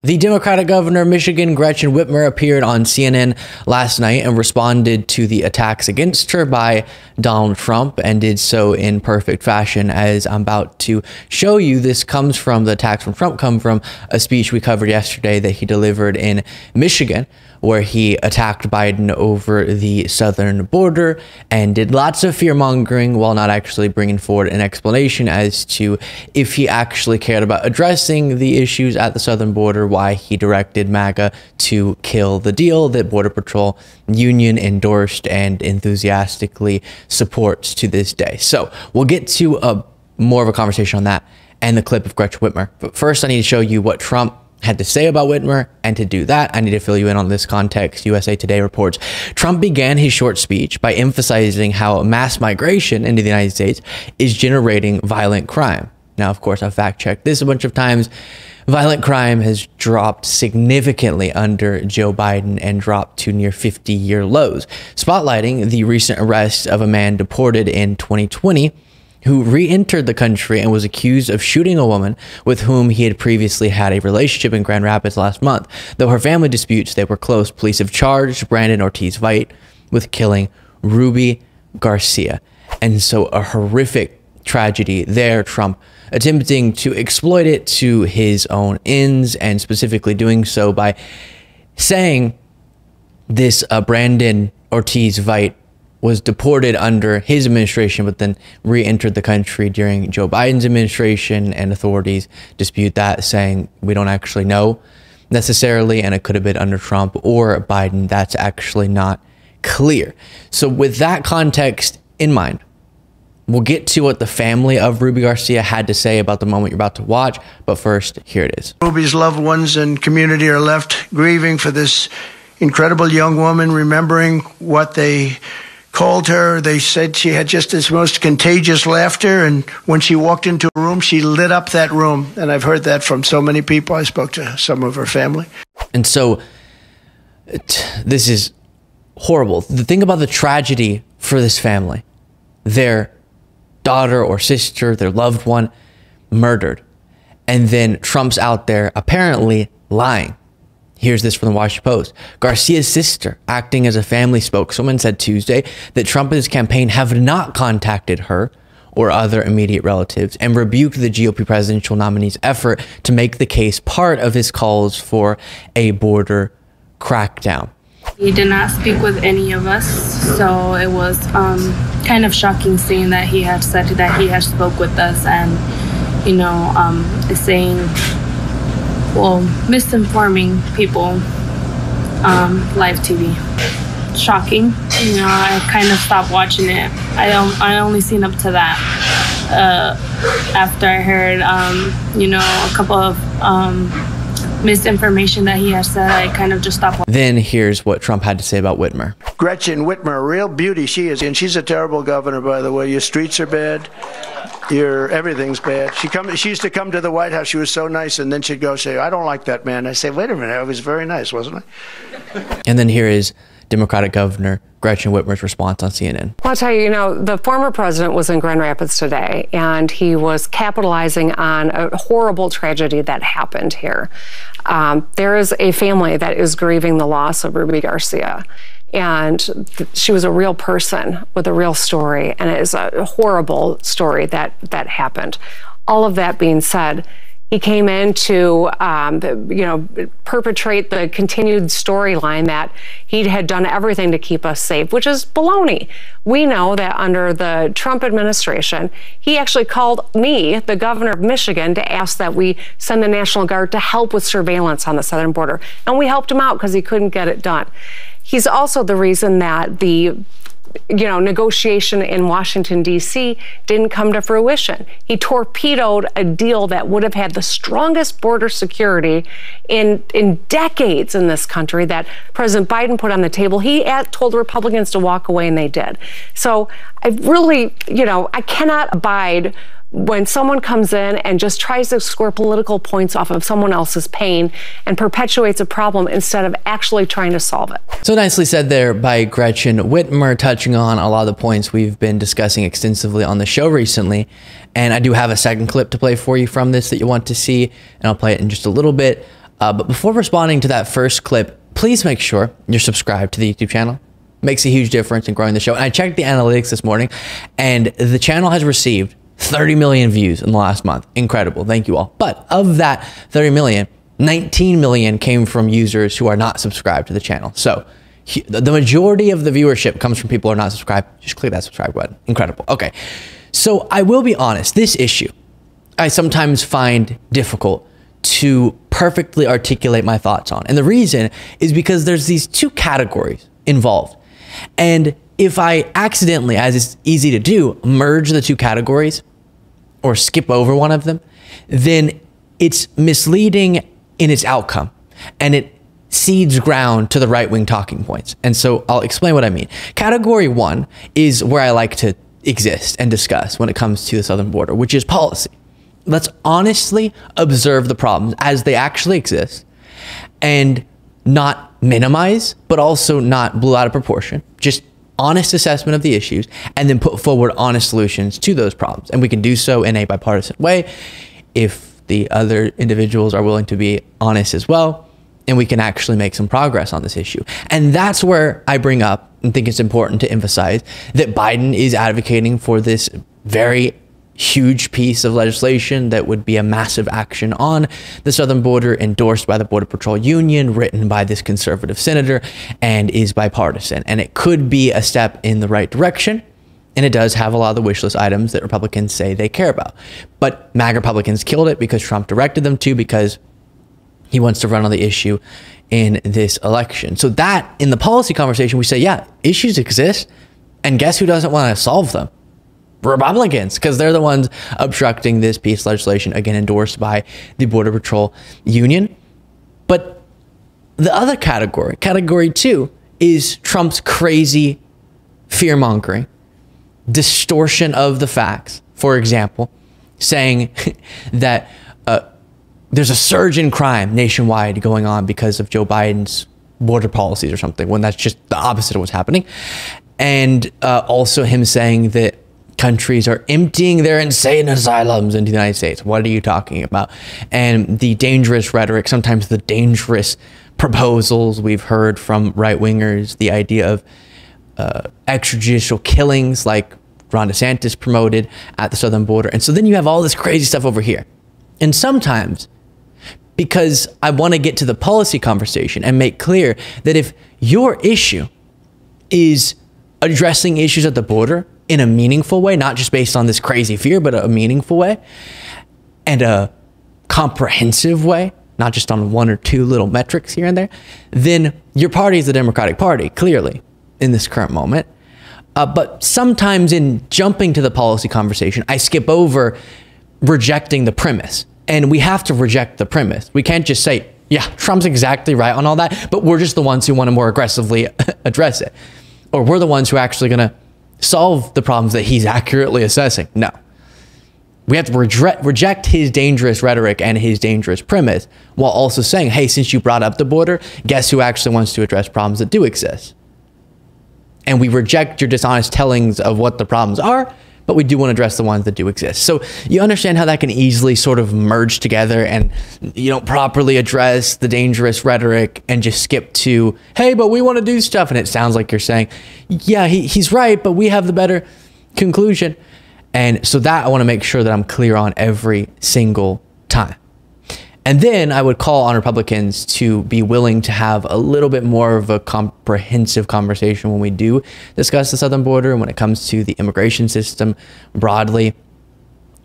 The Democratic governor of Michigan, Gretchen Whitmer, appeared on CNN last night and responded to the attacks against her by Donald Trump, and did so in perfect fashion. As I'm about to show you, this comes from, the attacks from Trump come from a speech we covered yesterday that he delivered in Michigan, where he attacked Biden over the southern border and did lots of fear mongering while not actually bringing forward an explanation as to if he actually cared about addressing the issues at the southern border, why he directed MAGA to kill the deal that Border Patrol Union endorsed and enthusiastically supports to this day. So we'll get to more of a conversation on that and the clip of Gretchen Whitmer. But first, I need to show you what Trump had to say about Whitmer, and to do that, I need to fill you in on this context. USA Today reports Trump began his short speech by emphasizing how mass migration into the United States is generating violent crime. Now, of course, I've fact-checked this a bunch of times. Violent crime has dropped significantly under Joe Biden and dropped to near 50-year lows, spotlighting the recent arrest of a man deported in 2020 who re-entered the country and was accused of shooting a woman with whom he had previously had a relationship in Grand Rapids last month. Though her family disputes they were close, police have charged Brandon Ortiz-Vite with killing Ruby Garcia. And so a horrific tragedy there, Trump attempting to exploit it to his own ends, and specifically doing so by saying this Brandon Ortiz-Vite was deported under his administration, but then re-entered the country during Joe Biden's administration, and authorities dispute that, saying we don't actually know necessarily, and it could have been under Trump or Biden. That's actually not clear. So with that context in mind, we'll get to what the family of Ruby Garcia had to say about the moment you're about to watch. But first, here it is. Ruby's loved ones and community are left grieving for this incredible young woman, remembering what they called her. They said she had just this most contagious laughter, and when she walked into a room, she lit up that room. And I've heard that from so many people. I spoke to some of her family. And so this is horrible. The thing about the tragedy for this family, their daughter or sister, their loved one, murdered. And then Trump's out there apparently lying. Here's this from the Washington Post. Garcia's sister, acting as a family spokeswoman, said Tuesday that Trump and his campaign have not contacted her or other immediate relatives, and rebuked the GOP presidential nominee's effort to make the case part of his calls for a border crackdown. He did not speak with any of us, so it was kind of shocking seeing that he had said that he had spoke with us, and, you know, saying, well, misinforming people, live TV. Shocking. You know, I kind of stopped watching it. I only seen up to that. After I heard, you know, a couple of misinformation that he has said, I kind of just stopped watching. Then here's what Trump had to say about Whitmer. Gretchen Whitmer, a real beauty she is, and she's a terrible governor, by the way. Your streets are bad. Everything's bad. She used to come to the White House. She was so nice, and then she'd go say, "I don't like that man." I say, "Wait a minute, I was very nice, wasn't I?" And then here is Democratic Governor Gretchen Whitmer's response on CNN. Well, I'll tell you, you know, the former president was in Grand Rapids today, and he was capitalizing on a horrible tragedy that happened here. There is a family that is grieving the loss of Ruby Garcia. And she was a real person with a real story, and it is a horrible story that happened. All of that being said, he came in to, you know, perpetrate the continued storyline that he had done everything to keep us safe, which is baloney. We know that under the Trump administration, he actually called me, the governor of Michigan, to ask that we send the National Guard to help with surveillance on the southern border. And we helped him out because he couldn't get it done. He's also the reason that the, you know, negotiation in Washington, D.C. didn't come to fruition. He torpedoed a deal that would have had the strongest border security in decades in this country that President Biden put on the table. He told Republicans to walk away, and they did. So I really, you know, I cannot abide when someone comes in and just tries to score political points off of someone else's pain and perpetuates a problem instead of actually trying to solve it. So nicely said there by Gretchen Whitmer, touching on a lot of the points we've been discussing extensively on the show recently. And I do have a second clip to play for you from this that you want to see, and I'll play it in just a little bit. But before responding to that first clip, please make sure you're subscribed to the YouTube channel. Makes a huge difference in growing the show. And I checked the analytics this morning, and the channel has received 30 million views in the last month. Incredible. Thank you all. But of that 30 million, 19 million came from users who are not subscribed to the channel. So the majority of the viewership comes from people who are not subscribed. Just click that subscribe button. Incredible. Okay. So I will be honest, this issue, I sometimes find difficult to perfectly articulate my thoughts on. And the reason is because there's these two categories involved. And if I accidentally, as it's easy to do, merge the two categories or skip over one of them, then it's misleading in its outcome, and it cedes ground to the right-wing talking points. And so I'll explain what I mean. Category one is where I like to exist and discuss when it comes to the southern border, which is policy. Let's honestly observe the problems as they actually exist and not minimize, but also not blow out of proportion. Just honest assessment of the issues, and then put forward honest solutions to those problems. And we can do so in a bipartisan way if the other individuals are willing to be honest as well, and we can actually make some progress on this issue. And that's where I bring up and think it's important to emphasize that Biden is advocating for this very huge piece of legislation that would be a massive action on the southern border, endorsed by the Border Patrol Union, written by this conservative senator, and is bipartisan. And it could be a step in the right direction. And it does have a lot of the wish list items that Republicans say they care about. But MAGA Republicans killed it because Trump directed them to, because he wants to run on the issue in this election. So that, in the policy conversation, we say, yeah, issues exist. And guess who doesn't want to solve them? Republicans, because they're the ones obstructing this piece of legislation, again, endorsed by the Border Patrol Union. But the other category, category two, is Trump's crazy fear-mongering, distortion of the facts. For example, saying that there's a surge in crime nationwide going on because of Joe Biden's border policies or something, when that's just the opposite of what's happening. And also him saying that countries are emptying their insane asylums into the United States. What are you talking about? And the dangerous rhetoric, sometimes the dangerous proposals we've heard from right-wingers, the idea of extrajudicial killings like Ron DeSantis promoted at the southern border. And so then you have all this crazy stuff over here. And sometimes, because I want to get to the policy conversation and make clear that if your issue is addressing issues at the border in a meaningful way, not just based on this crazy fear, but a meaningful way and a comprehensive way, not just on one or two little metrics here and there, then your party is the Democratic Party, clearly, in this current moment. But sometimes in jumping to the policy conversation, I skip over rejecting the premise. And we have to reject the premise. We can't just say, yeah, Trump's exactly right on all that, but we're just the ones who want to more aggressively address it. Or we're the ones who are actually going to solve the problems that he's accurately assessing. No. We have to reject his dangerous rhetoric and his dangerous premise, while also saying, hey, since you brought up the border, guess who actually wants to address problems that do exist? And we reject your dishonest tellings of what the problems are, but we do want to address the ones that do exist. So you understand how that can easily sort of merge together, and you don't properly address the dangerous rhetoric and just skip to, hey, but we want to do stuff. And it sounds like you're saying, yeah, he's right, but we have the better conclusion. And so that I want to make sure that I'm clear on every single time. And then I would call on Republicans to be willing to have a little bit more of a comprehensive conversation when we do discuss the southern border and when it comes to the immigration system broadly.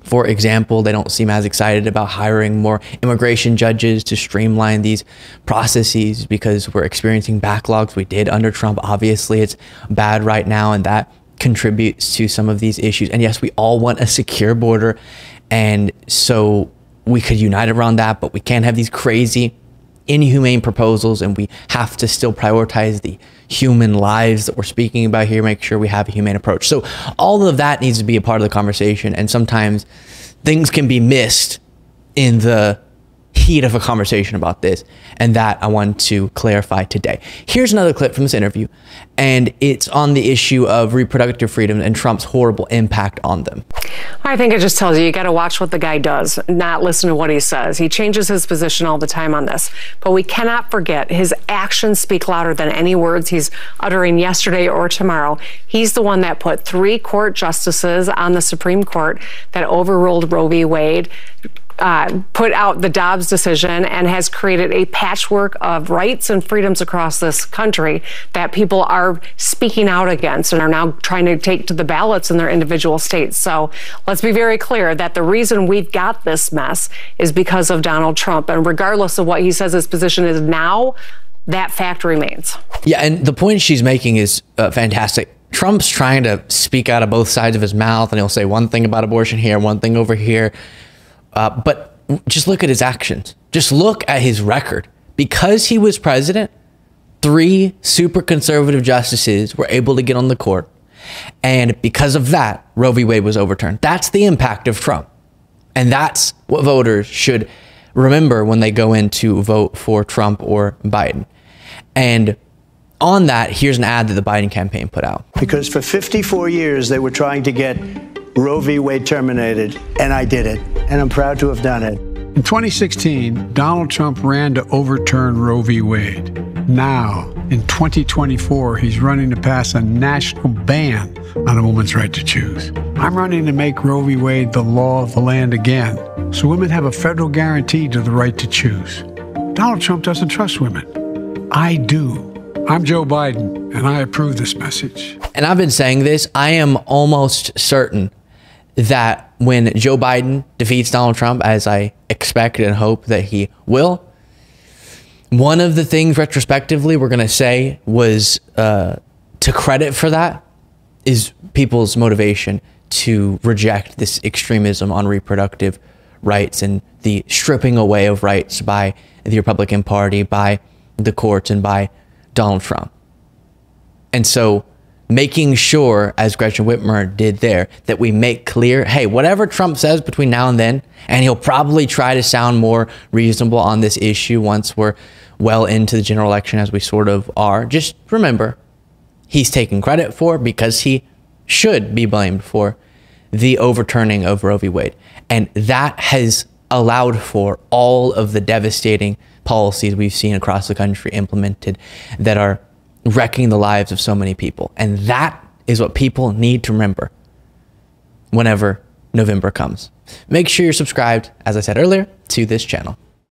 For example, they don't seem as excited about hiring more immigration judges to streamline these processes because we're experiencing backlogs. We did under Trump. Obviously, it's bad right now, and that contributes to some of these issues. And yes, we all want a secure border, and so we could unite around that, but we can't have these crazy, inhumane proposals, and we have to still prioritize the human lives that we're speaking about here, make sure we have a humane approach. So all of that needs to be a part of the conversation, and sometimes things can be missed in the heat heat of a conversation about this, and that I want to clarify today. Here's another clip from this interview, and it's on the issue of reproductive freedom and Trump's horrible impact on them. I think it just tells you got to watch what the guy does, not listen to what he says. He changes his position all the time on this, but we cannot forget his actions speak louder than any words he's uttering yesterday or tomorrow. He's the one that put 3 court justices on the Supreme Court that overruled Roe v. Wade, put out the Dobbs decision, and has created a patchwork of rights and freedoms across this country that people are speaking out against and are now trying to take to the ballots in their individual states. So let's be very clear that the reason we've got this mess is because of Donald Trump. And regardless of what he says his position is now, that fact remains. Yeah, and the point she's making is fantastic. Trump's trying to speak out of both sides of his mouth, and he'll say one thing about abortion here, one thing over here. But just look at his actions. Just look at his record. Because he was president, 3 super conservative justices were able to get on the court. And because of that, Roe v. Wade was overturned. That's the impact of Trump. And that's what voters should remember when they go in to vote for Trump or Biden. And on that, here's an ad that the Biden campaign put out. Because for 54 years, they were trying to get Roe v. Wade terminated, and I did it, and I'm proud to have done it. In 2016, Donald Trump ran to overturn Roe v. Wade. Now, in 2024, he's running to pass a national ban on a woman's right to choose. I'm running to make Roe v. Wade the law of the land again, so women have a federal guarantee to the right to choose. Donald Trump doesn't trust women. I do. I'm Joe Biden, and I approve this message. And I've been saying this, I am almost certain that when Joe Biden defeats Donald Trump, as I expect and hope that he will, one of the things retrospectively we're going to say was to credit for that is people's motivation to reject this extremism on reproductive rights and the stripping away of rights by the Republican Party, by the courts, and by Donald Trump. And so making sure, as Gretchen Whitmer did there, that we make clear, hey, whatever Trump says between now and then, and he'll probably try to sound more reasonable on this issue once we're well into the general election, as we sort of are, just remember, he's taken credit for, because he should be blamed for, the overturning of Roe v. Wade. And that has allowed for all of the devastating policies we've seen across the country implemented that are wrecking the lives of so many people. And that is what people need to remember whenever November comes. Make sure you're subscribed, as I said earlier, to this channel.